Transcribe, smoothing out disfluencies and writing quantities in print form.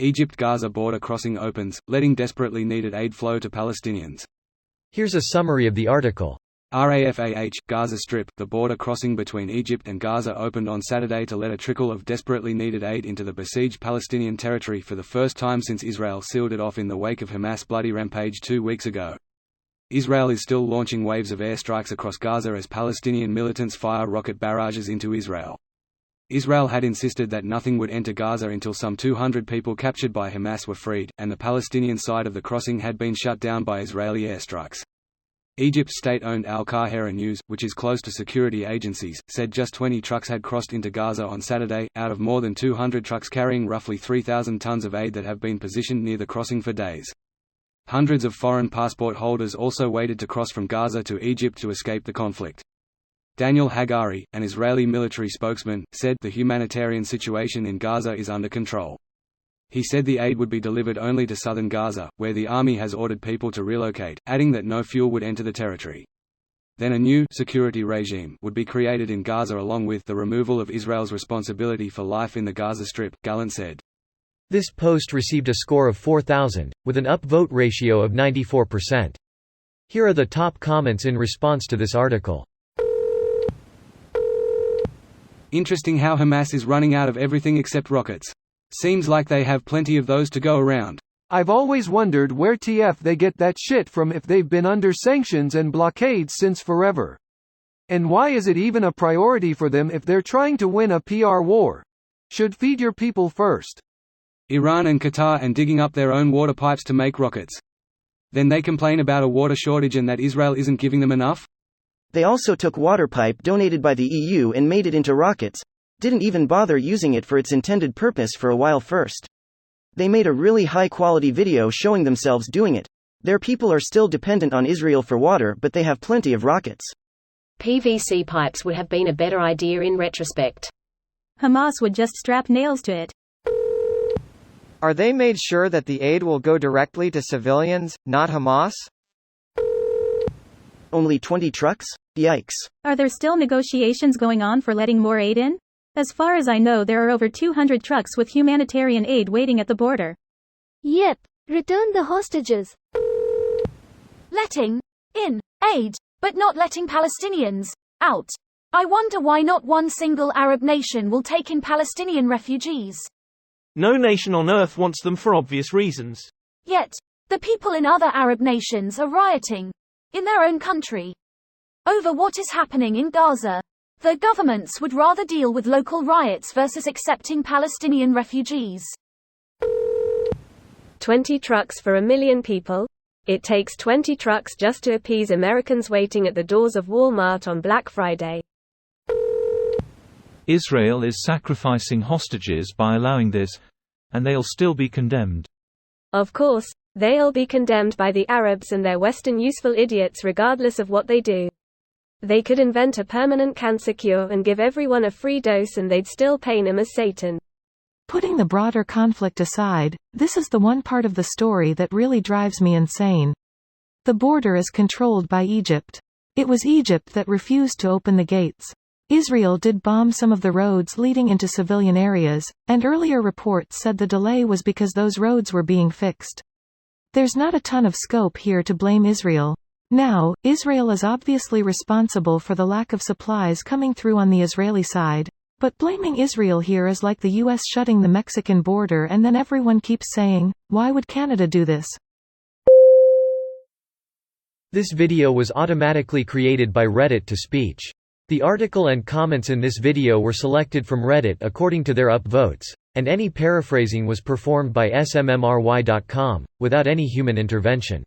Egypt-Gaza border crossing opens, letting desperately needed aid flow to Palestinians. Here's a summary of the article. RAFAH, Gaza Strip. The border crossing between Egypt and Gaza opened on Saturday to let a trickle of desperately needed aid into the besieged Palestinian territory for the first time since Israel sealed it off in the wake of Hamas' bloody rampage 2 weeks ago. Israel is still launching waves of airstrikes across Gaza as Palestinian militants fire rocket barrages into Israel. Israel had insisted that nothing would enter Gaza until some 200 people captured by Hamas were freed, and the Palestinian side of the crossing had been shut down by Israeli airstrikes. Egypt's state-owned Al-Qahira News, which is close to security agencies, said just 20 trucks had crossed into Gaza on Saturday, out of more than 200 trucks carrying roughly 3,000 tons of aid that have been positioned near the crossing for days. Hundreds of foreign passport holders also waited to cross from Gaza to Egypt to escape the conflict. Daniel Hagari, an Israeli military spokesman, said the humanitarian situation in Gaza is under control. He said the aid would be delivered only to southern Gaza, where the army has ordered people to relocate, adding that no fuel would enter the territory. Then a new security regime would be created in Gaza along with the removal of Israel's responsibility for life in the Gaza Strip, Gallant said. This post received a score of 4,000, with an upvote ratio of 94%. Here are the top comments in response to this article. Interesting how Hamas is running out of everything except rockets. Seems like they have plenty of those to go around. I've always wondered where TF they get that shit from if they've been under sanctions and blockades since forever. And why is it even a priority for them if they're trying to win a PR war? Should feed your people first. Iran and Qatar and digging up their own water pipes to make rockets. Then they complain about a water shortage and that Israel isn't giving them enough? They also took water pipe donated by the EU and made it into rockets. Didn't even bother using it for its intended purpose for a while first. They made a really high-quality video showing themselves doing it. Their people are still dependent on Israel for water, but they have plenty of rockets. PVC pipes would have been a better idea in retrospect. Hamas would just strap nails to it. Are they made sure that the aid will go directly to civilians, not Hamas? Only 20 trucks? Yikes. Are there still negotiations going on for letting more aid in? As far as I know, there are over 200 trucks with humanitarian aid waiting at the border. Yep, return the hostages. Letting in aid, but not letting Palestinians out. I wonder why not one single Arab nation will take in Palestinian refugees. No nation on earth wants them for obvious reasons. Yet, the people in other Arab nations are rioting in their own country over what is happening in Gaza. The governments would rather deal with local riots versus accepting Palestinian refugees. 20 trucks for 1 million people? It takes 20 trucks just to appease Americans waiting at the doors of Walmart on Black Friday. Israel is sacrificing hostages by allowing this, and they'll still be condemned. Of course, they'll be condemned by the Arabs and their Western useful idiots regardless of what they do. They could invent a permanent cancer cure and give everyone a free dose and they'd still paint him as Satan. Putting the broader conflict aside, this is the one part of the story that really drives me insane. The border is controlled by Egypt. It was Egypt that refused to open the gates. Israel did bomb some of the roads leading into civilian areas, and earlier reports said the delay was because those roads were being fixed. There's not a ton of scope here to blame Israel. Now, Israel is obviously responsible for the lack of supplies coming through on the Israeli side, but blaming Israel here is like the US shutting the Mexican border and then everyone keeps saying, why would Canada do this? This video was automatically created by Reddit to speech. The article and comments in this video were selected from Reddit according to their upvotes, and any paraphrasing was performed by smmry.com, without any human intervention.